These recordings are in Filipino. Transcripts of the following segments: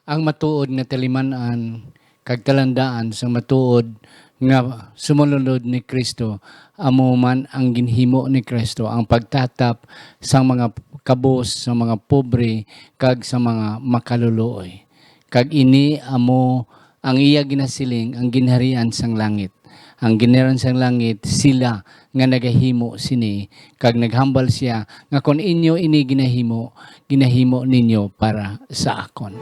ang matuod nga taliman-an kag talandaan sa matuod nga sumunod ni Kristo amo man ang ginhimo ni Kristo, ang pagtatap sa mga kabos, sa mga pobre kag sa mga makaluluoy. Kag ini amo ang iya ginasiling ang ginharian sang langit. Ang ginharian sang langit sila nga nagahimo sini kag naghambal siya nga kun inyo ini ginahimo ninyo para sa akon.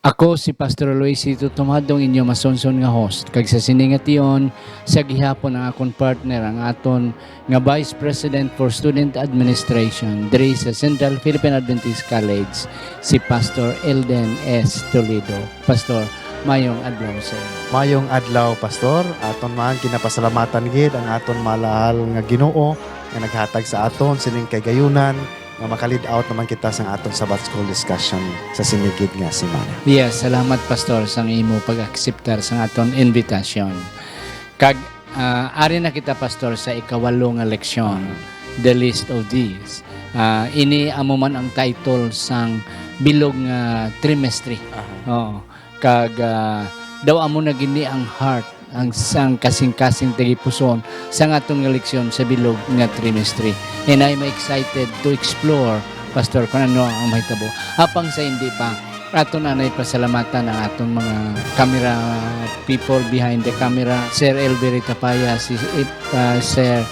Ako si Pastor Luisito Tumadong inyo masonson nga host. Kag sa siningation sa gihapon ang akong partner ang aton nga Vice President for Student Administration diri sa Central Philippine Adventist College, si Pastor Elden S. Toledo. Pastor, mayong adlaw sa inyo. Mayong adlaw, Pastor. Aton man kinapasalamatan gid ang aton malahal nga Ginoo nga naghatag sa aton sining kagayunan nga makalid out naman kita sa aton Sabbath School discussion sa sinigid nga semana. Yes, salamat Pastor sa imo pag-akseptar sa aton invitasyon. Kag ari na kita Pastor sa ikawalo nga leksyon, The List of These. Ini amo man ang title sang bilog nga trimestre. Oo. Kag daw amo na gini ang heart ang sang kasing-kasing tagipuson sa atong nga leksyon sa bilog nga trimestre. And I'm excited to explore, Pastor, kung ano ang mahitabo. Apang sa hindi pa, aton anay pasalamatan ang atong mga camera people behind the camera, Sir Elvira Tapaya, si Sir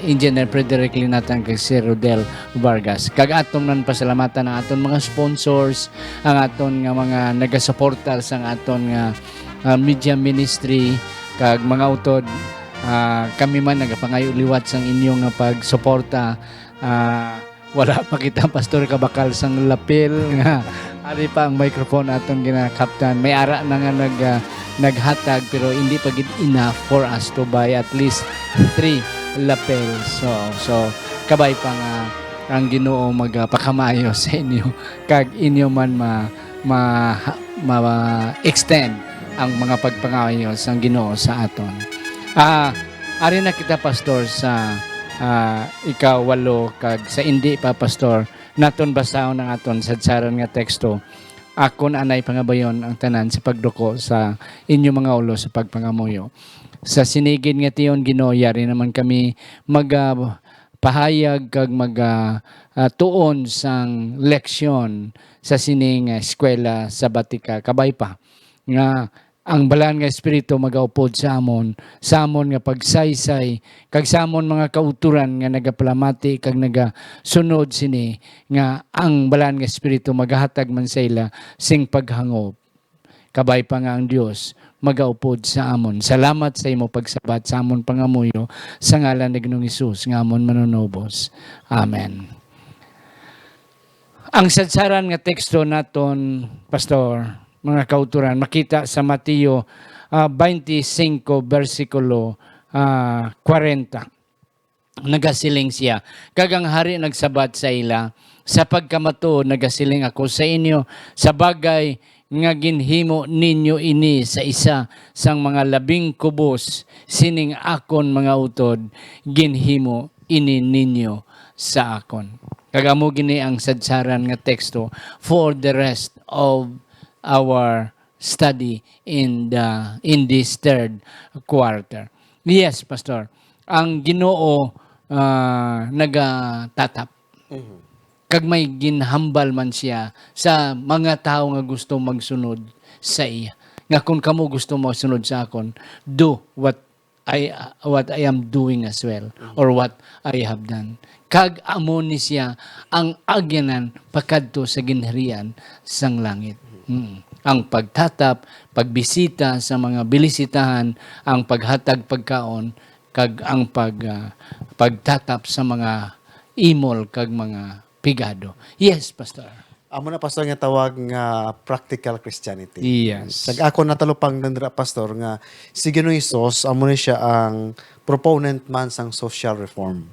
Engineer Frederick Linatan, kag Sir Rodel Vargas. Kag atong nan pasalamatan ang aton mga sponsors, ang aton nga mga nagasuporta sa aton nga media ministry, kag mga utod, kami man nagapangayo liwat sang inyong pagsuporta. Wala pa kita Pastor kabakal sang lapil nga ari pa ang microphone atong ginakaptan. May ara na nga naghatag pero hindi pa gid enough for us to buy at least 3 lapel. So kabay pa nga ang Ginoo magpakamayo sa inyo kag inyo man extend ang mga pagpangayo sa Ginoo sa aton. Ari na kita Pastor sa ikawalo kag sa hindi pa Pastor naton basahon ang aton sadsaran nga teksto. Akon anay pangabayon ang tanan sa pagduko sa inyo mga ulo sa pagpangamuyo. Sa sinigid nga tiyon Ginoo yari naman kami pahayag kag tuon sang leksyon sa sining eskwela sabatika kabay pa nga ang balaan nga espiritu magaupod sa amon nga pagsaysay kag sa amon mga kauturan nga nagapalamati kag nagasunod sini nga ang balaan nga espiritu magahatag man sa ila sing paghangop. Kabay pa nga ang Dios magaupod sa amon. Salamat sa imo pagsabat sa amon pangamuyo sa ngalan ni Ginoong Hesus nga amon manunubos. Amen. Ang sadsaran nga teksto naton Pastor, mga kauturan, makita sa Mateo 25 versikulo 40. Nagasiling siya. Kagang hari nagsabat sa ila, sa pagkamato nagasiling ako sa inyo, sa bagay nga ginhimo ninyo ini sa isa sang mga labing kubos, sining akon mga utod, ginhimo ini ninyo sa akon. Kagamo gini ang sadsaran nga teksto for the rest of our study in this third quarter. Yes, Pastor. Ang Ginoo nagatatap. Kag may ginhambal man siya sa mga tao nga gusto magsunod sa iya. Nga kung kamo gusto magsunod sa akon, do what I am doing as well, or what I have done. Kag amo ni siya ang agyanan pakadto sa ginharian sang langit. Ang pagtatap, pagbisita sa mga bilisitahan, ang paghatag pagkaon, kag ang pagtatap sa mga imol kag mga pigado. Yes, pastor. Amo na pastor nga tawag nga practical Christianity. Yes. Sag ako natalupang nandra pastor nga si Ginoong Hesus amo ni siya ang proponent man sang social reform.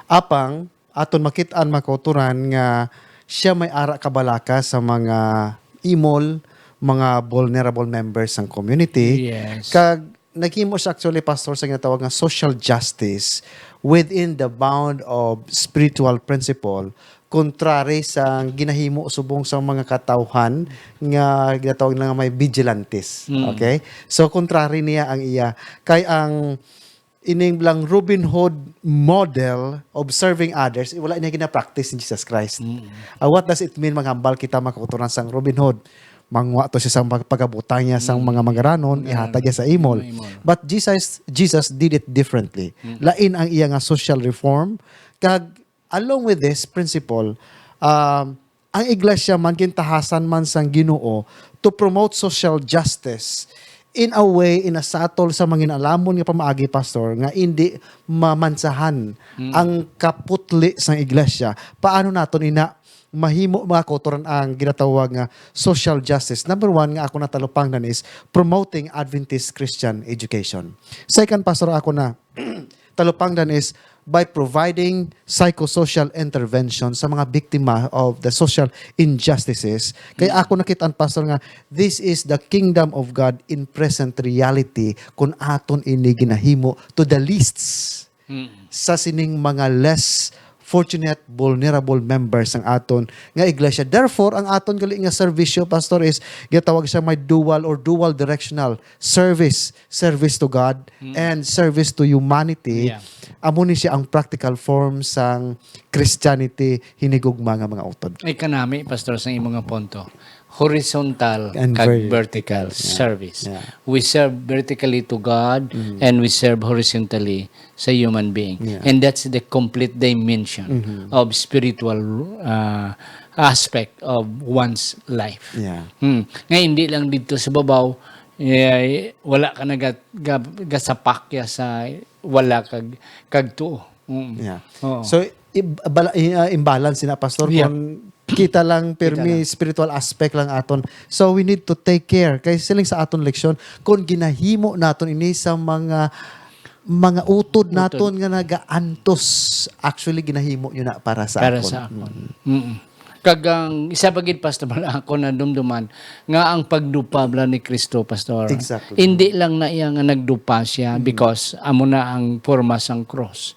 Apang aton makit-an makauturan nga siya may ara kabalaka sa mga imol, mga vulnerable members ng community. Yes. Kag naghimo siya actually pastor sa ginatawag nga social justice within the bound of spiritual principle kontrary sa ginahimo subong sa mga katawhan nga ginatawag na nga may vigilantes. Okay? So kontrary niya ang iya kay ang ining lang Robin Hood model of serving others, wala niya gina-practice in Jesus Christ. What does it mean maghambal kita makauturan sang Robin Hood? Mangwa to siya sa pagabutang niya sa mga mangaranon, ihatag niya sa imol. But Jesus did it differently. Lain ang iya nga social reform. Kag along with this principle, ang iglesia man gintahasan man sang Ginoo to promote social justice in a way, in a subtle sa mga alamon nga pamaagi, pastor, nga hindi mamansahan ang kaputli sang iglesia. Paano naton ina mahimo mga kauturan ang ginatawag nga social justice? Number one nga ako natalupangnan is promoting Adventist Christian education. Second, pastor, ako na talupangnan is by providing psychosocial intervention sa mga biktima of the social injustices. Kaya ako nakitaan, pastor, nga this is the kingdom of God in present reality kung aton ini ginahimo to the least sa sining mga less fortunate, vulnerable members ng aton nga iglesia. Therefore, ang aton gali nga servisyo, pastor, is ginatawag siya may dual or dual directional service. Service to God and service to humanity. Yeah. Amo ni siya ang practical form sang Christianity hinigugma nga mga utod. Ay kanami, pastor, sa imong nga punto. Horizontal And kag vertical service. Yeah. We serve vertically to God and we serve horizontally sa human being. Yeah. And that's the complete dimension of spiritual aspect of one's life. Yeah. Nga hindi lang dito sa babaw, wala ka na gasapakya sa wala kag tuo. Yeah. Oo. So imbalance na, pastor, Yeah. kung kita lang permi spiritual aspect lang aton. So we need to take care kay siling sa aton leksyon kung ginahimo naton ini sa mga utod naton nga nagaantos, actually ginahimo yun na para sa Para aton. sa akon. Kagang isa pagid, pastor, ako na dumduman nga ang pagdupa bala ni Kristo, pastor. Exactly. Hindi lang na iya nga nagdupa siya because amo na ang porma sang cross.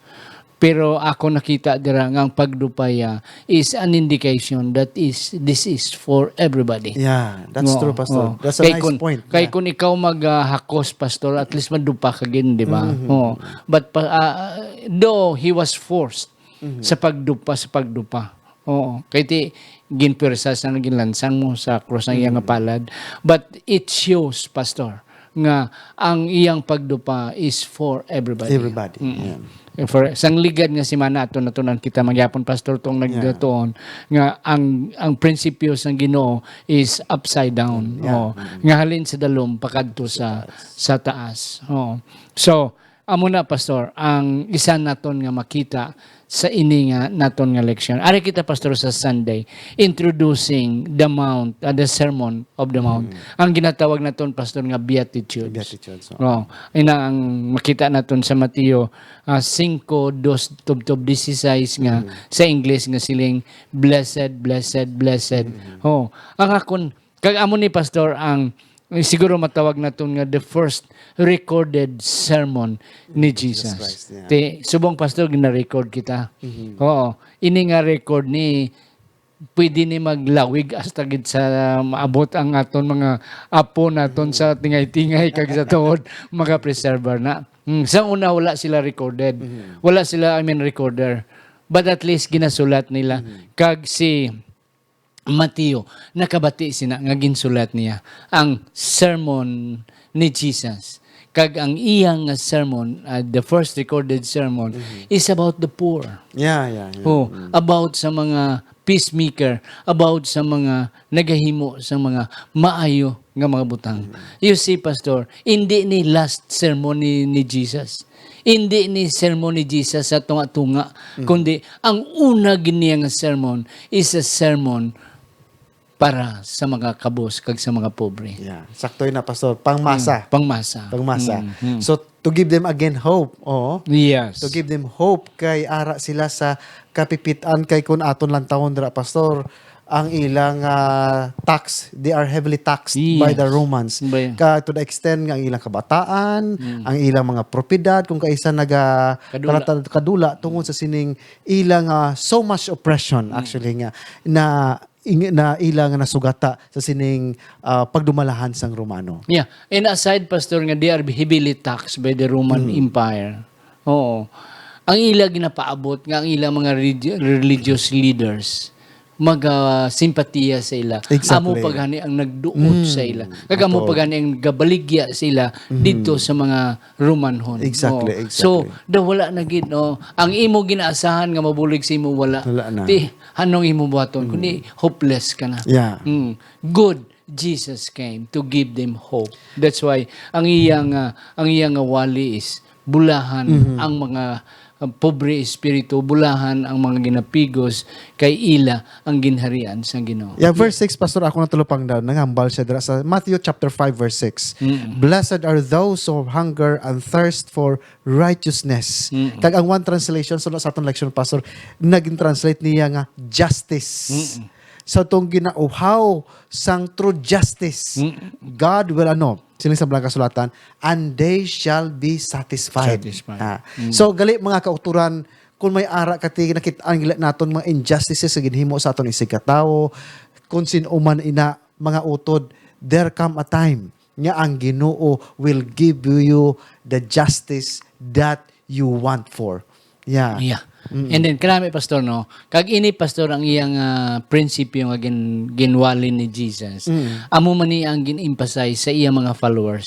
Pero ako nakita dira nga ang pagdupaya is an indication that this is for everybody. Yeah, that's Oo, true, pastor. oo. That's a Kay nice point. Kay kung ikaw maghakos, pastor, at least madupa ka gin, di ba? Oo. But though he was forced sa pagdupa. Oo. Kay ti ginpirsa sa ginlansang mo sa cross ng iyang palad. But it shows, pastor, nga ang iyang pagdupa is for everybody. Everybody. Yeah. For sang ligad nga si mana ato natunan kita magyapon, pastor, tong nagdatoon nga ang prinsipyo sang Ginoo is upside down. Oh, nga halin sa dalom pakadto sa taas. Oh. So amo na, pastor, ang isa naton nga makita sa ini nga naton nga leksyon. Ari kita, pastor, sa Sunday introducing the sermon of the mount. Ang ginatawag naton, pastor, nga beatitudes. Beatitudes. Oh, ina ang makita naton sa Mateo 5:2-16 nga sa English nga siling blessed. Oh, ang akon kag amo ni, pastor, ang siguro matawag naton nga the first recorded sermon ni Jesus. Christ, yeah. Subong, pastor, gina-record kita. Oo, ini nga record ni pwede ni maglawig hasta gid sa maabot ang aton mga apo naton sa tingay-tingay kag sa tuod mga preserver na. Sa una wala sila recorded. Wala sila recorder. But at least ginasulat nila. Kag si Mateo nakabati sina nga ginsulat niya ang sermon ni Jesus. Kag ang iyang sermon, the first recorded sermon is about the poor. Yeah. Oh, about sa mga peacemaker, about sa mga nagahimo sa mga maayo nga mga butang. You see, pastor, hindi ni last sermon ni Jesus. Hindi ni sermon ni Jesus sa tunga-tunga, kundi ang una giniya nga sermon is a sermon para sa mga kabos kag sa mga pobre. Yeah. Sakto yun na, Pastor. Pangmasa. Pangmasa. Pangmasa. So, to give them again hope. Oo. Yes. To give them hope kay ara sila sa kapipitan kay kun aton lang taon dira, Pastor, ang ilang tax, they are heavily taxed by the Romans. To the extent nga ang ilang kabataan, ang ilang mga propiedad, kung kaisa kadula tungod sa sining ilang so much oppression actually nga na ilang nasugata sa sining pagdumalahan sang Romano. Yeah. And aside, Pastor, nga they are heavily taxed by the Roman Empire. Oo. Ang ilang ginapaabot nga ang ilang mga religious leaders mag-simpatiya sa ila. Exactly. Amo paghani ang nagduot sa ila. Kagamo paghani ang gabaligya sa ila dito sa mga Romanhon. Exactly, Oo. exactly. So, wala na gid, no. Ang imo ginaasahan nga mabulig sa imo wala. Wala na. Ti hanong imo buhaton kundi hopeless ka na. Yeah. Good Jesus came to give them hope. That's why ang iyang wali is bulahan ang mga pobre espiritu, bulahan ang mga ginapigos kay ila ang ginharian sa Ginoo. Yeah, verse 6, Pastor, ako natulupang daw, nangambal siya dira sa Matthew chapter 5, verse 6. Blessed are those who hunger and thirst for righteousness. Kag ang one translation, so sa atong lection, Pastor, naging translate niya nga justice. So itong ginauhaw sang true justice, God will sino sa blang kasulatan, and they shall be satisfied. So gali mga kauturan, kung may ara kati nakitaan gila naton mga injustices sa ginhimo sa aton isig katawo, kung sinuman ina mga utod, there come a time nga ang Ginoo will give you the justice that you want for. Yeah. And then karami, Pastor, no, kag ini, Pastor, ang iyang prinsipyo nga ginwalin ni Jesus. Amo man ni ang gin-emphasize sa iyang mga followers.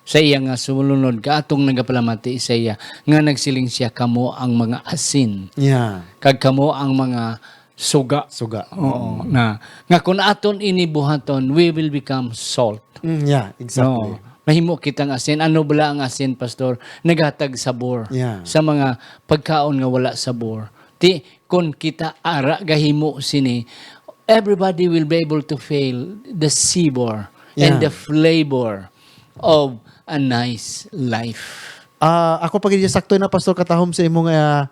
Sa iyang sumunod kaatong nagapalamati sa iya nga nagsiling siya, kamo ang mga asin. Yeah. Kag kamo ang mga suga. Oo. Na nga kung aton ini buhaton, we will become salt. Yeah, exactly. No. Mahimo kitang asin. Ano bala ang asin, Pastor? Naghatag sabor sa mga pagkaon nga wala sabor. Ti, kung kita ara gahimo sini, everybody will be able to feel the savor and the flavor of a nice life. Ako pag sakto na, Pastor, katahom sa imo nga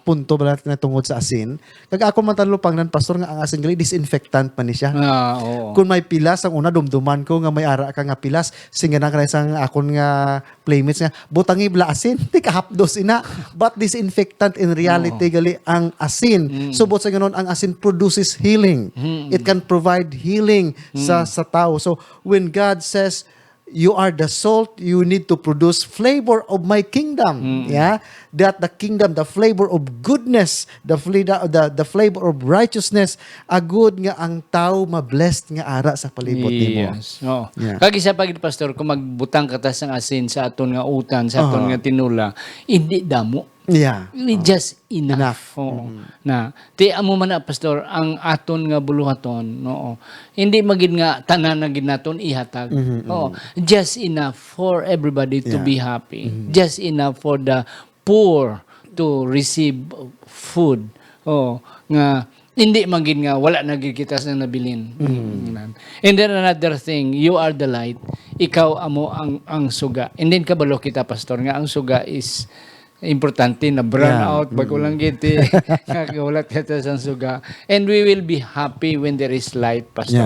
punto bala na tungod sa asin. Kag ako matalupang nan, Pastor, nga ang asin gali disinfectant man ni siya. Oo. Kung may pilas ang una dumduman ko nga may ara ka nga pilas, singa na kanay sang akon nga playmates nga butangi bla asin, ti kahapdos ina. But disinfectant in reality gali ang asin. So sa ganon ang asin produces healing. It can provide healing sa tao. So when God says you are the salt, you need to produce flavor of my kingdom. Yeah? That the kingdom, the flavor of goodness, the flavor of righteousness, agud nga ang tao mablessed nga ara sa palibot nimo. Yes. Oo. Yeah. Kag isa pagid, Pastor, kung magbutang ka ta sang asin sa aton nga utan, sa aton nga tinula, hindi damo. Yeah. Just enough. Oo. Na ti amo man na, Pastor, ang aton nga buluhaton, no. Hindi magid nga tanan na gid naton ihatag. Oo. Just enough for everybody to be happy. Just enough for the poor to receive food. Oo. Nga hindi magid nga wala na gid kita sa nabilin. And then another thing, you are the light. Ikaw amo ang suga. And then kabalo kita, Pastor, nga ang suga is importante na brown out bago lang giti wala kita sa suga, and we will be happy when there is light, Pastor.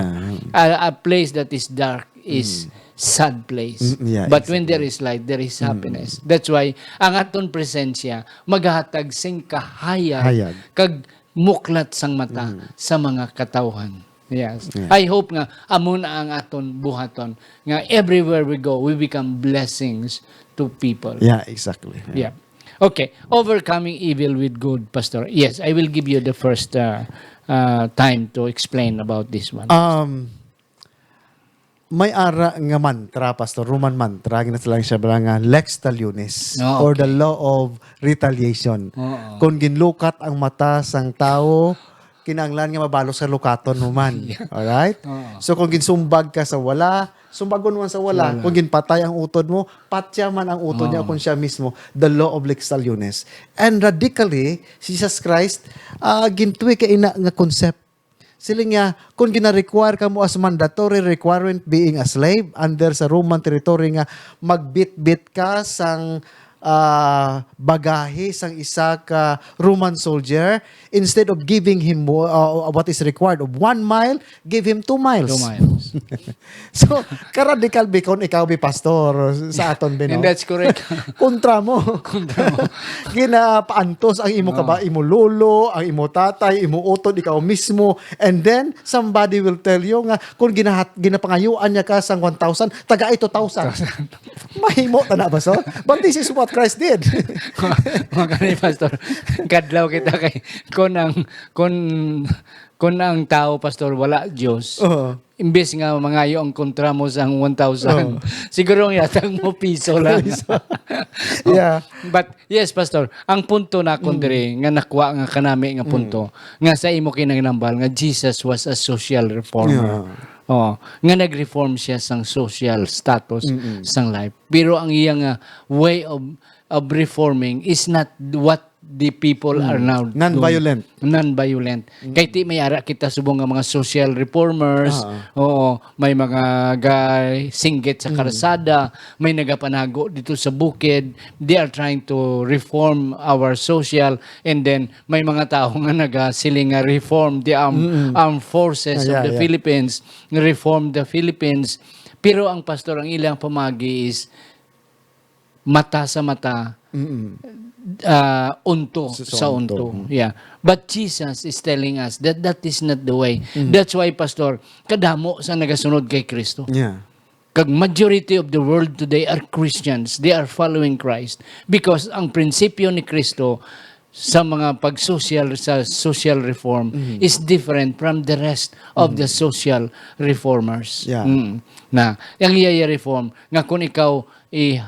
A place that is dark is sad place, but when there is light there is happiness. That's why ang aton presensya maghatag sing kahayag kag muklat sang mata sa mga katawhan. Yes. I hope nga amo na ang aton buhaton nga everywhere we go we become blessings to people. Yeah, exactly. Yeah. Okay, overcoming evil with good, Pastor. Yes, I will give you the first time to explain about this one. May ara nga mantra, Pastor, Roman mantra, ginatalang siya nga lex talionis, or the law of retaliation. Kung ginlukat ang mata sang tao, kinanglan nga mabalo sa lukaton mo man. Alright? So kung ginsumbag ka sa wala, Sumbagon man sa wala. Kung ginpatay ang utod mo, patya man ang utod niya kung siya mismo. The law of Lextaliones. And radically, Jesus Christ, gintuwi ka ina nga concept. Sila nga, kung gina-require ka mo as mandatory requirement being a slave under sa Roman territory nga, magbit-bit ka sang bagahe sang isa ka Roman soldier, instead of giving him what is required of 1 mile, give him 2 miles. 2 miles. So, karadikal bikon ikaw bi pastor sa aton And bino. that's correct. Kontra mo. Ginapaantos ang imo kaba, imo lolo, ang imo tatay, imo utod, ikaw mismo. And then, somebody will tell you nga, kung ginapangayuan niya ka sang 1,000, taga 2,000. Mahimo ta na ba so? But this is what Christ did. Mga kanay, Pastor, kadlaw kita kay kon ang tao, Pastor, wala Diyos. Imbes nga mangayo ang kontra mo sa 1,000, siguro ang yatang mo piso lang. Yeah. But yes, Pastor, ang punto na kundiri nga nakuha nga kanami nga punto nga sa imo kinahanglan nga Jesus was a social reformer. Nga nag-reform siya sang social status sang life. Pero ang iyang way of reforming is not what the people are now Non-violent. doing. Non-violent. Kaya ti may ara kita subong nga mga social reformers, may mga singgit sa karsada, may nagapanago dito sa bukid, they are trying to reform our social, and then may mga tao nga siling nga reform the armed forces of the Philippines, reform the Philippines. Pero ang pastor, ang ilang pamagi is mata sa mata, unto sa unto. Yeah. But Jesus is telling us that that is not the way. That's why, Pastor, kadamo sa nagasunod kay Kristo. Yeah. Kag majority of the world today are Christians. They are following Christ. Because ang prinsipyo ni Kristo sa mga sa social reform is different from the rest of the social reformers. Yeah. Na, ang iyaya reform, nga kung ikaw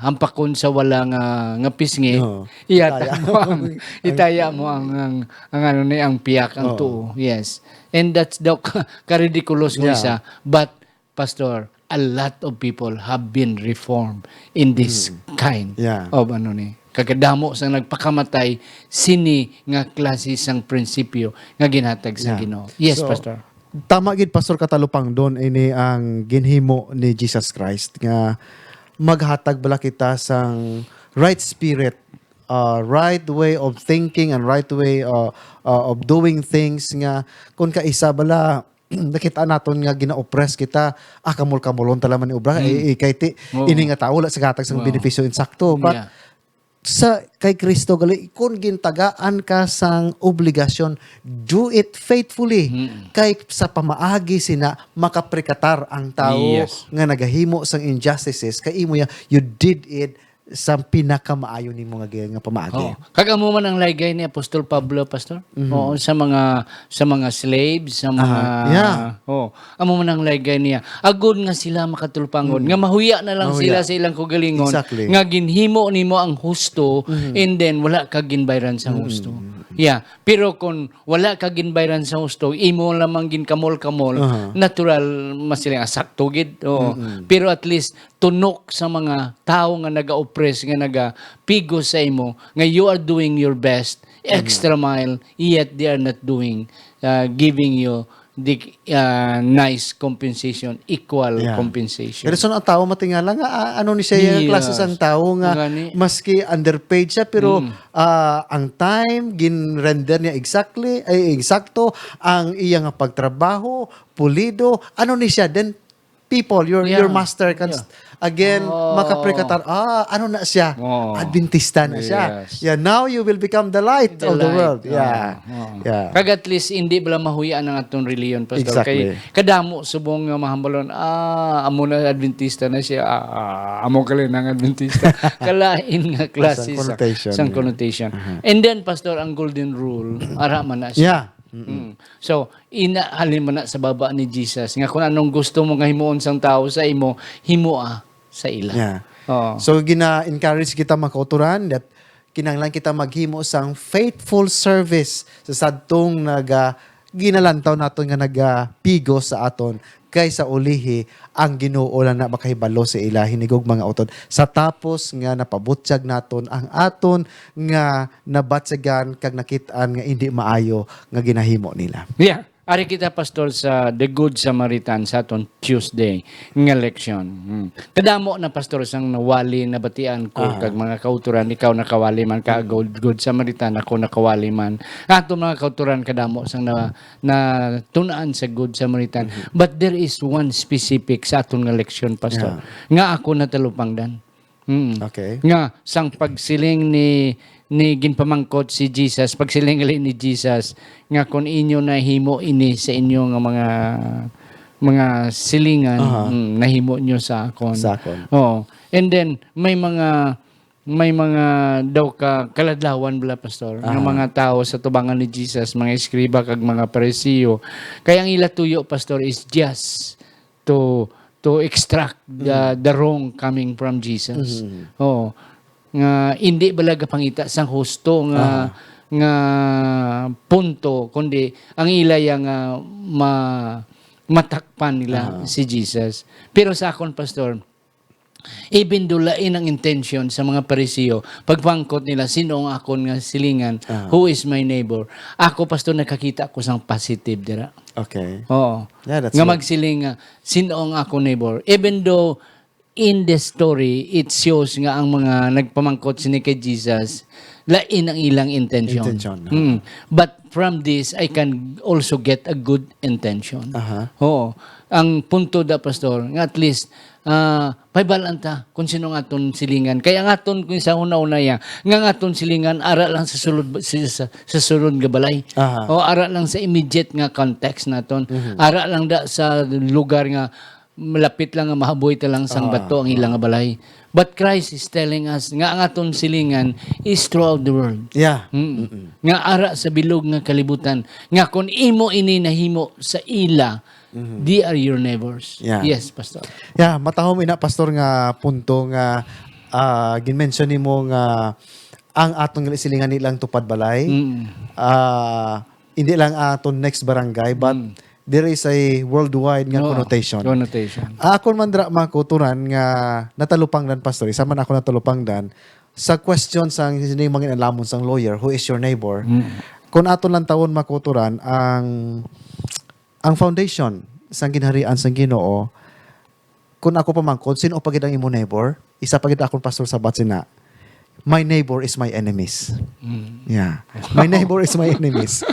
hampakon sa wala nga pisngi, itaya mo ang ano ni ang piyak ang tuo. Yes. And that's the ka-ridiculous ko isa. But Pastor, a lot of people have been reformed in this kind of ano ni. Kagadamo sa nagpakamatay sini nga klase sang prinsipyo nga ginhatag sa Ginoo. Yes, So, Pastor. Tama gid Pastor Katalupang doon ini ang ginhimo ni Jesus Christ nga maghatag bala kita sang right spirit, right way of thinking and right way of doing things nga kung kaisa bala nakita naton nga gina-oppress kita, kamul-kamulon talaman ni obra kay ini nga tawo la sa hatag sang benepisyo insakto. But sa kay Kristo gali kung gintagaan ka sang obligasyon, do it faithfully. Kay sa pamaagi sina makaprikatar ang tao nga nagahimo sang injustices, kay imo you did it sa pinakamaayo nimo nga pamaagi. Kagamo man ang laygay ni Apostol Pablo, Pastor. Oo, sa mga slaves, sa mga amo man ang laygay niya. Agud nga sila makatulpangon, nga mahuya na lang sila sa ilang kugalingon, nga ginhimo nimo ang husto, and then wala ka ginbayran sa husto. Yeah, pero kung wala ka ginbayran sa husto, imo lamang ginkamol-kamol, natural masilang sakto gid. Pero at least tunok sa mga tao nga naga-oppress, nga naga-pigo sa imo, nga you are doing your best, extra mile, yet they are not doing, giving you the nice compensation, equal compensation. Pero ang tao matingala nga ano ni siya yung klase sang tao nga maski underpaid siya pero ang time gin-render niya eksakto ang iyang pagtrabaho, pulido, ano ni siya then people, your master can again makaprikatar ano na siya, Adventista na siya. Yeah, now you will become the light of the world. Kag at least hindi bala mahuyaan ang atong reliyon, Pastor. Exactly. Kay kadamo subong nga mahambalon, amo na Adventista na siya, amo kali nang Adventista. Kalain nga klase sang connotation. And then, Pastor, ang golden rule, ara man na siya. So, inahalin mo na sa baba ni Jesus nga kung anong gusto mo nga himuon sang tao sa imo, himoa sa ila. So, gina-encourage kita makauturan that kinahanglan kita maghimo sang faithful service sa sadtong ginalantaw naton nga nagapigos sa aton kaysa ulihi ang Ginoo lang na makahibalo sa ila hinigog mga utod sa tapos nga napabutyag naton ang aton nga nabatsagan kag nakitaan nga hindi maayo nga ginahimo nila. Yeah. Ari kita, Pastor, sa The Good Samaritan sa aton Tuesday nga leksyon. Kadamo na, Pastor, sang nawali na batian ko kag mga kauturan, ikaw nakawali man ka, Good Samaritan, ako nakawali man. Ato mga kauturan kadamo sang na tunaan sa Good Samaritan. But there is one specific sa aton nga leksyon, Pastor, nga ako natalupang dan. Okay. Nga sang pagsiling ni ginpamangkot si Jesus, pagsiling ni Jesus nga kung inyo nahimo ini sa inyo nga mga silingan, nahimo nyo sa akon. Sa akon. Oh. And then may mga daw ka kaladlawan bala, Pastor, nga mga tao sa tubangan ni Jesus, mga eskriba kag mga Parisiyo. Kaya ang ila tuyo, Pastor, is just to extract the wrong coming from Jesus. Oh, nga hindi balaga pangita sang husto nga punto kundi ang ilaya nga matakpan nila si Jesus. Pero sa akon, Pastor, even dulain ang intention sa mga Parisiyo, pagpangkot nila, sino ang akon nga silingan, who is my neighbor? Ako, Pastor, nakakita ko sang positive dira. Okay. Oo. Yeah, that's Nga good. magsiling nga, sino ang ako neighbor? Even though, in the story, it shows nga ang mga nagpamangkot sini kay Jesus, lain ang ilang intention. But from this, I can also get a good intention. Oo. Ang punto da, Pastor, nga at least, paibalaan ta kung sino nga aton silingan. Kaya nga aton kung sa una-una ya, nga aton silingan, ara lang sa sulod nga balay. O ara lang sa immediate nga context naton. Ara lang da sa lugar nga malapit lang nga mahaboy ta lang sang bato ang ilang nga balay. But Christ is telling us nga ang aton silingan is throughout the world. Yeah. Nga ara sa bilog nga kalibutan. Nga kung imo ini nahimo sa ila, they are your neighbors. Yeah. Yes, Pastor. Yeah, matahom ina, Pastor, nga punto nga ginmention nimo nga ang atong silingan nilang tupad balay. Hindi lang aton next barangay, but there is a worldwide nga connotation. Ako man dra makuturan nga natalupang dan, Pastor. Isa man ako natalupang dan sa question sang sini mga alamon sang lawyer, who is your neighbor? Kung aton lang tawon makuturan ang foundation sang ginharian sang Ginoo, kung ako pamangkod, sino pagid ang imo neighbor? Isa pagid akong pastor sa Batsina. My neighbor is my enemies. Yeah. My neighbor is my enemies.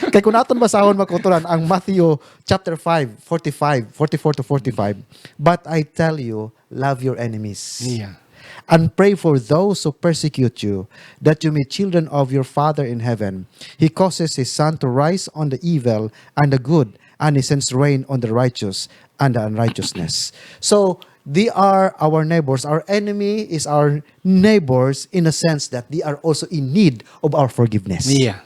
Kaya kung naton basahon makuturan ang Matthew chapter 5, 44 to 45, but I tell you, love your enemies. Yeah. And pray for those who persecute you, that you may be children of your Father in heaven. He causes his sun to rise on the evil and the good, and he sends rain on the righteous and the unrighteousness. So, they are our neighbors. Our enemy is our neighbors in a sense that they are also in need of our forgiveness. Yeah.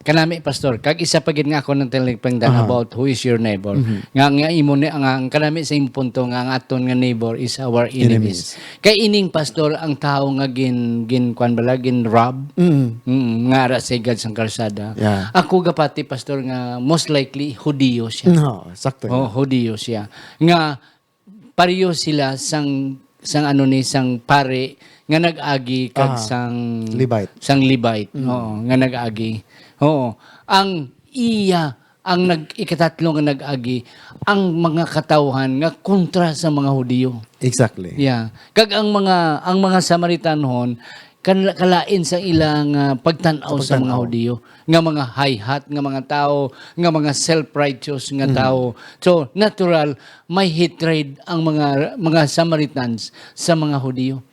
Kanami, Pastor, kag isa pagid nga ako ng talipangdan about who is your neighbor. Nga imo ni ang kanami sa imong punto nga ang aton nga neighbor is our enemies. Kay ining, Pastor, ang tao nga gin kwan bala gin rob nga ara sa igad sang kalsada. Yeah. Ako gapati, Pastor, nga most likely Hudiyo siya. No, sakto. Oh, Hudiyo siya. Nga pareho sila sang sang pare nga nag-agi kag sang Levite. Oo, nga nag-agi. Oo. Ang ikatatlo nga nag-agi ang mga katawhan nga kontra sa mga Hudiyo. Exactly. Yeah. Kag ang mga Samaritanhon kalain sa ilang pagtan-aw sa mga Hudiyo, nga mga high-hat nga mga tao, nga mga self-righteous nga tao. So natural may hatred ang mga Samaritans sa mga Hudiyo.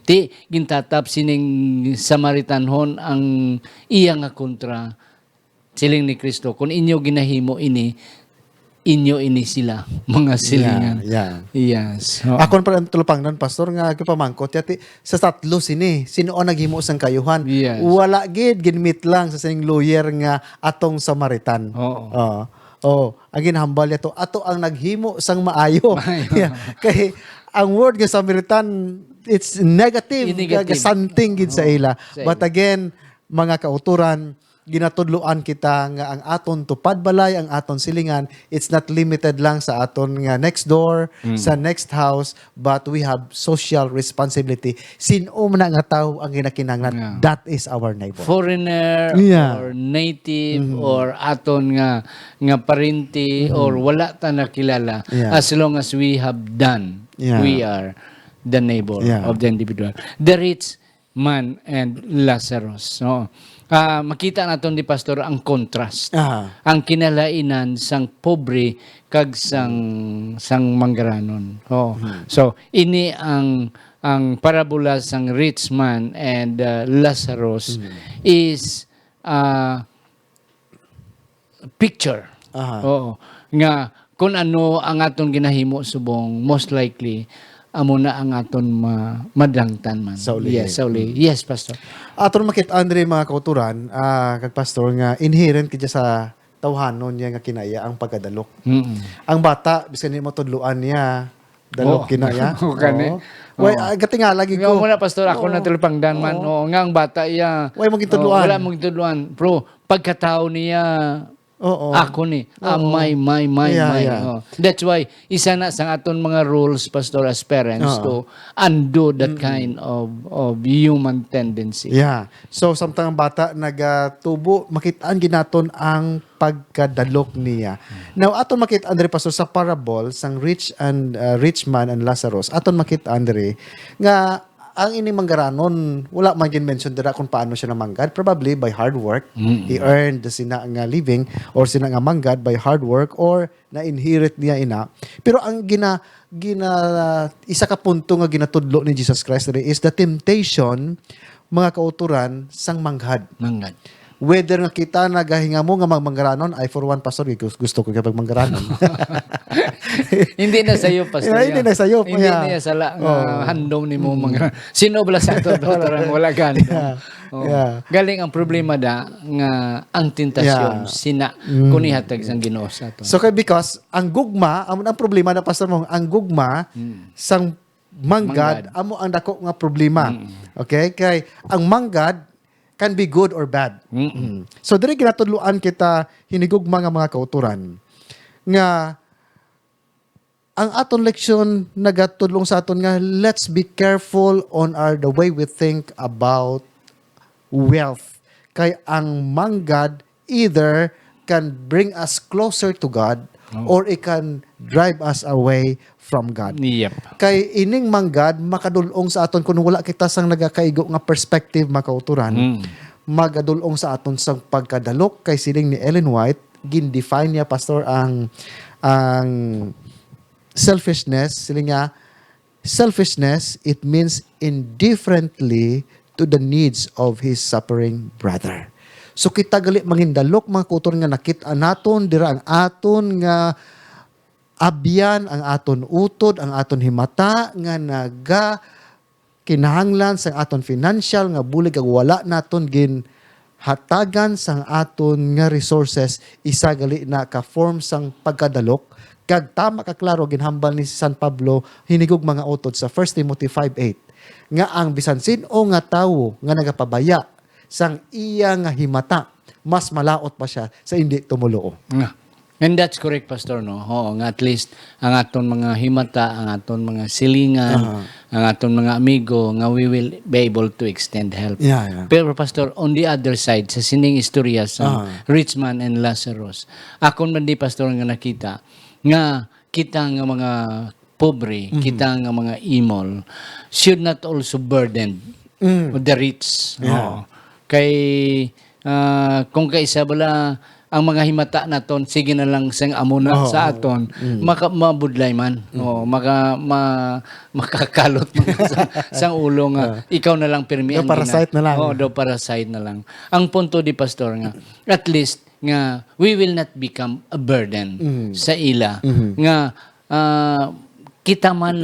Ti gintatap sining Samaritanhon ang iya nga kontra siling ni Kristo. Kung inyo ginahimo ini, inyo ini sila mga silingan. Yeah. Yes. Ako pa ang tulupangnan, Pastor, nga pamangkot yati sa tatlo sino ang naghimo sang kayuhan. Yes. Wala gid ginmit lang sa sing lawyer nga atong Samaritan. Ang ginhambal yato ato ang naghimo sang maayo. Yeah. Kay ang word nga Samaritan, it's negative. Something gid sa ila. But again, mga kauturan, ginatudloan kita nga ang aton tupad balay, ang aton silingan, it's not limited lang sa aton nga next door, sa next house, but we have social responsibility. Sino man nga tao ang ginakinahanglan, Yeah. that is our neighbor. Foreigner Yeah. or native or aton nga parente or wala ta nakilala, Yeah. as long as we have done, Yeah. we are the neighbor Yeah. of the individual. The rich man and Lazarus. No? Makita naton di pastor ang contrast. Ang kinalainan sang pobre kag sang manggaranon. Oh. So ini ang parabola sang rich man and Lazarus is picture. Oo. Nga kung ano ang aton ginahimo subong, most likely amo na ang aton madangtan man. Sa uli. Yes, sa uli. Yes, pastor. Aton makit Andre mga kauturan, kag pastor nga inherent kidya sa tawhanon niya nga kinaya ang pagkadalok. Ang bata bisan nimo tudluan niya dalok kinaya. Oo, kani. Way gati nga lagi Nga ko. muna pastor ako na tulpangdan man. Oo, nga ang bata iya. Way mo gitudluan. Wala mong gitudluan. Bro, pagkatao niya Oo. ako ni. My. Yeah. Oh. That's why isa na sa aton mga rules pastor as parents to undo that kind of human tendency. Yeah. So samtang ang bata nagatubo, makitaan ginaton ang pagkadalok niya. Now aton makita Andre pastor sa parable sang rich man and Lazarus. Aton makita Andre nga ang ini manggaranon wala man gin mention dira kung paano siya namanggad, probably by hard work. He earned the sina nga living or sina nga manggad by hard work or na inherit niya ina. Pero ang isa ka punto nga ginatudlo ni Jesus Christ is the temptation mga kauturan sang manghad. Manggad. Whether nga kita nagahinga mo nga manggaranon, I for one pastor gusto ko kapag manggaranon. Hindi na sayo pastor. Yeah, hindi na sayo. Hindi Yeah. na sala handom ni mo mga sino bala sa to wala gando. Yeah. Galing ang problema da nga ang tentasyon sina kuni hatag sang Ginoo sa to. So kay because ang gugma, ang problema na pastor mo, ang gugma sang manggad amo ang dako nga problema. Okay? Kay ang manggad can be good or bad. So diri ginatudluan kita hinigugma nga mga kauturan nga ang aton leksyon nagatudlong sa aton nga let's be careful on the way we think about wealth. Kay ang manggad either can bring us closer to God or it can drive us away from God. Yep. Kay ining manggad makadulong sa aton kung wala kita sang nagakaigo nga perspective makauturan, magadulong sa aton sang pagkadalok kay siling ni Ellen White gin-define niya pastor ang selfishness, siling nga selfishness it means indifferently to the needs of his suffering brother. So kita gali mangindalok mga kauturan nga nakita naton dira ang aton nga abyan, ang aton utod, ang aton himata nga naga kinahanglan sa aton financial nga bulig ag wala naton gin hatagan sang aton nga resources isa gali na ka form sang pagkadalok kag tama ka klaro ginhambal ni San Pablo hinigog mga utod sa 1 Timothy 5:8 nga ang bisan sino nga tawo nga nagapabaya sang iya nga himata mas malaot pa siya sa hindi tumuluo. And that's correct, Pastor, no? Oo, nga at least ang aton mga himata, ang aton mga silingan, ang aton mga amigo, nga we will be able to extend help. Yeah. Pero, Pastor, on the other side, sa sining istorya sa rich man and Lazarus, akon man di, Pastor, nga nakita, nga kita nga mga pobre, kita nga mga imol, should not also burden the rich. Yeah. Kay, kung kaisa bala, ang mga himata naton sige na lang sang amuna sa aton mabudlay man makakalot man sang ulo nga ikaw na lang pirmi ang parasite na lang. do parasite na lang ang punto di pastor nga at least nga we will not become a burden sa ila nga kita man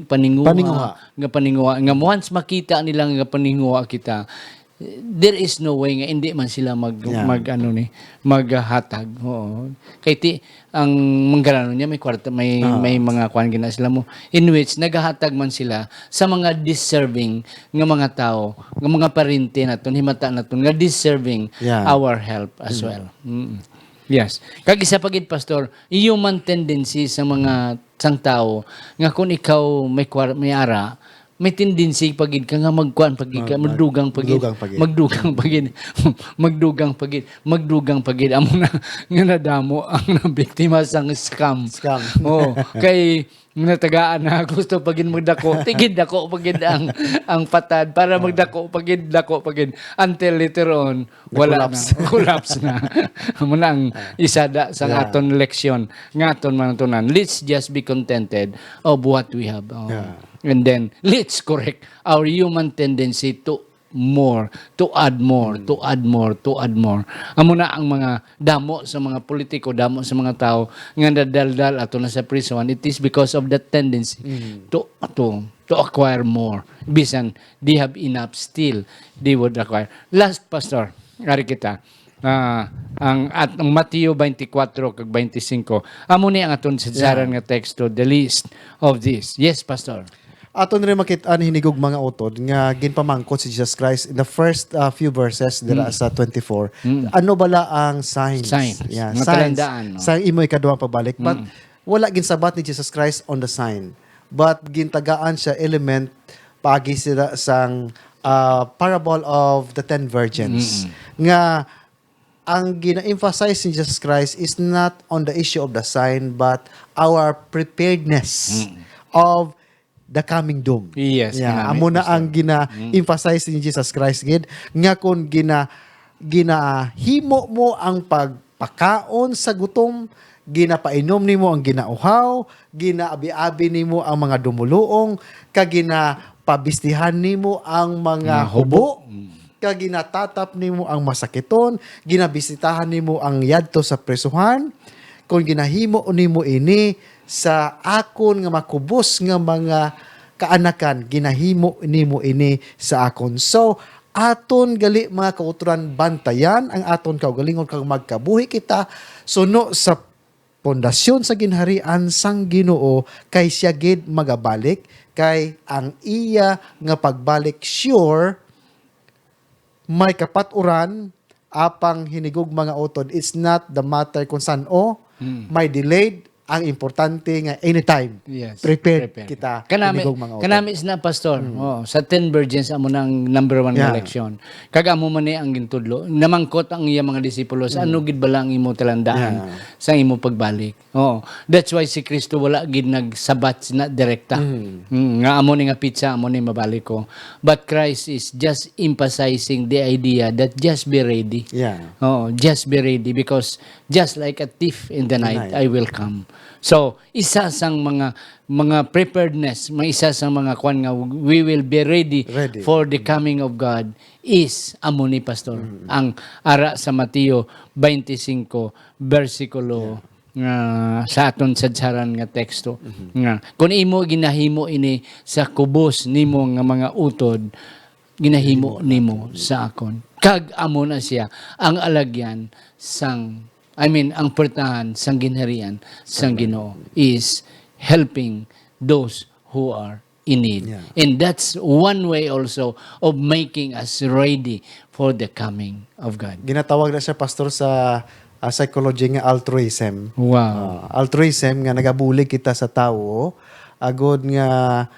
paninguha nga once makita nila nga paninguha kita there is no way nga hindi man sila maghatag. Oo. Kay ang manggarano niya may kwarta, may mga kuan gina sila mo in which nagahatag man sila sa mga deserving nga mga tao, nga mga parente naton, himata naton nga deserving our help as well. Yes. Kag isa pagid pastor, human tendency sa mga sang tao nga kung ikaw may ara, may tendency pagid ka nga magkuan pagid ka magdugang pagid magdugang pagid amo na nga nadamo ang nabiktima sang scam. Oo, kay natagaan na gusto pagid magdako tigid dako pagid ang patad para magdako pagid until later on wala na collapse na amo na ang isada sa aton leksyon nga aton mantunan. Let's just be contented of what we have. And then, let's correct our human tendency to add more. Amo na ang mga damo sa mga politiko, damo sa mga tao nga nadaldal ato na sa prison. It is because of that tendency to acquire more. Bisan, they have enough still, they would acquire. Last, Pastor, ari kita, ang Mateo 24 kag 25, amo ni ang aton sadsaran nga teksto, the list of this. Yes, Pastor. Aton rin makita hinigog mga utod nga ginpamangkot si Jesus Christ in the first few verses dira sa 24. Ano bala ang signs? Yeah, mga signs. talandaan, no? Sa imo ikaduhang pabalik. But wala ginsabat ni Jesus Christ on the sign. But gintagaan siya element pagi sila sang parable of the 10 virgins. Nga ang gina-emphasize ni Jesus Christ is not on the issue of the sign but our preparedness of the coming doom. Yes. Amo na ang gina-emphasize ni Jesus Christ gid nga kung ginahimo mo ang pagpakaon sa gutom, ginapainom nimo ang ginauhaw, ginaabi-abi nimo ang mga dumuluong, kag ginapabistihan nimo ang mga hubo, kag ginatatap nimo ang masakiton, ginabisitahan nimo ang yadto sa presuhan, kung ginahimo nimo ini sa akon nga makubos nga mga kaanakan, ginahimo nimo ini sa akon. So, aton gali mga kauturan bantayan ang aton kaugalingon kag magkabuhi kita suno sa pundasyon sa ginharian sang Ginoo kay siya gid magabalik, kay ang iya nga pagbalik sure may kapaturan apang hinigog mga utod. It's not the matter kung saan may delayed. Ang importante nga anytime prepare kita hinigog mga utod. Kanami is na pastor. Sa 10 virgins amo nang number 1 nga leksyon. Kag amo man ni ang gintudlo. Namangkot ang iya mga disipulo sa ano gid bala ang imo talandaan sa imo pagbalik. That's why si Kristo wala gid nagsabat na direkta. Nga amo ni nga pizza amo ni mabalik ko. But Christ is just emphasizing the idea that just be ready. Just be ready because just like a thief in the night, I will come. So, isa sang mga preparedness, isa sang mga kwan nga we will be ready. For the coming of God is amo ni pastor. Ang ara sa Mateo 25 versikulo sa aton sadsaran nga teksto. Nga kung imo ginahimo ini sa kubos nimo nga mga utod, ginahimo nimo sa akon. Kag amo na siya ang alagyan ang portahan sang ginharian sang Ginoo is helping those who are in need. And that's one way also of making us ready for the coming of God. Ginatawag na siya pastor sa psychology nga altruism. Wow. Altruism nga nagabulig kita sa tao agod nga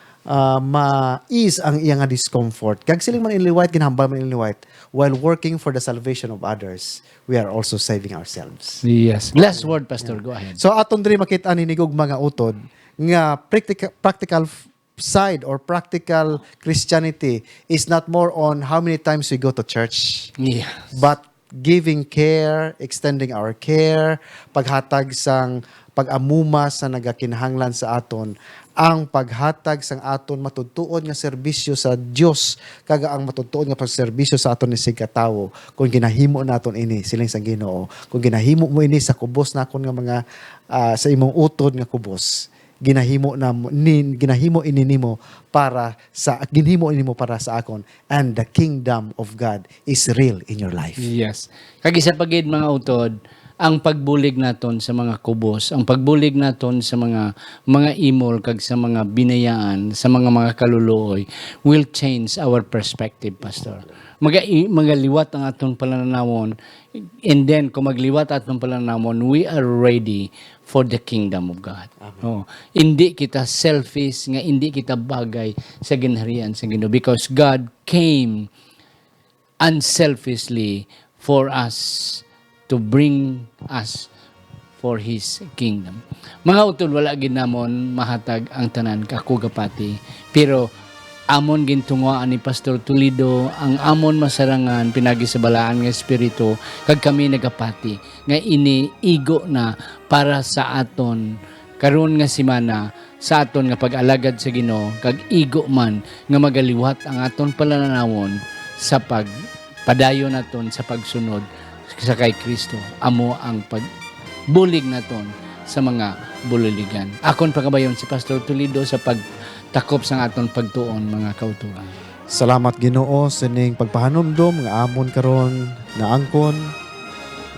ma-ease ang iya nga discomfort. Kag siling man inliwat, ginhambal man inliwat, while working for the salvation of others, we are also saving ourselves. Yes. Last word, Pastor. Go ahead. So aton diri makita hinigog mga utod nga practical side or practical Christianity is not more on how many times we go to church, but giving care, extending our care, paghatag sang pag-amuma sa nagakinahanglan sa aton, ang paghatag sang aton matudtuon nga serbisyo sa Dios kaga ang matudtuon nga pagserbisyo sa aton ni sigkatawo kung ginahimo naton ini siling sang Ginoo, kung ginahimo mo ini sa kubos nakon nga mga sa imong utod nga kubos, ginahimo inimo para sa akon, and the kingdom of God is real in your life. Yes. Kag isa pagid mga utod, ang pagbulig naton sa mga kubos, ang pagbulig naton sa mga imol kag sa mga binayaan, sa mga kaluluoy will change our perspective, pastor. Magaliwat ang aton pananawon, and then kung magliwat aton pananawon, we are ready for the kingdom of God. Oh, hindi kita selfish, nga hindi kita bagay sa ginharian sa Ginoo, because God came unselfishly for us to bring us for His kingdom. Mga utol, wala ginamon mahatag ang tanan kakugapati, pero amon gintunguan ni Pastor Toledo ang amon masarangan pinagisabalaan nga espiritu, kag kami nagapati nga iniigo na para sa aton karon nga simana, sa aton nga pag-alagad sa Ginoo, kag igo man nga magaliwat ang aton pananawon sa pagpadayon naton sa pagsunod sa kay Kristo. Amo ang pagbulig naton sa mga buliligan. Akon pagabayon si Pastor Toledo sa pagtakop sa aton pagtuon, mga kauturan. Salamat Ginoo sa ning pagpahanumdom nga amon karon na angkon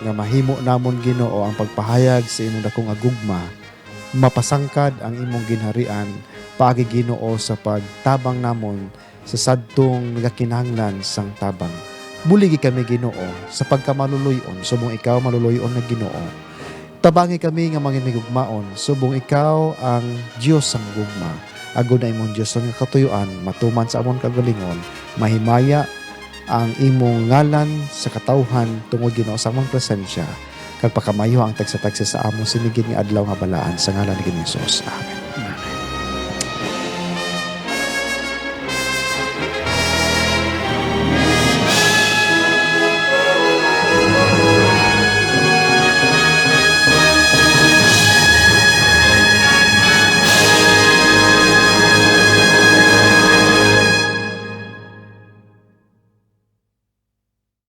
nga mahimo namon Ginoo ang pagpahayag sa imong dakong agugma, mapasangkad ang imong ginharian paagi Ginoo sa pagtabang namon sa sadtong nagakinahanglan sang tabang. Buligi kami Ginoo sa pagkamaluluyon, subong ikaw maluluyon na Ginoo. Tabangi kami nga manginigugmaon, subong ikaw ang Diyos sang gugma. Agod na imong Diyos nga katuyuan, matuman sa amon kagalingon, mahimaya ang imong ngalan sa katawhan tungod Ginoo sa among presensya. Kag pakamayo ang tagsa-tagsa sa among sinigid nga adlaw nga balaan sa ngalan ni Hesus. Amen.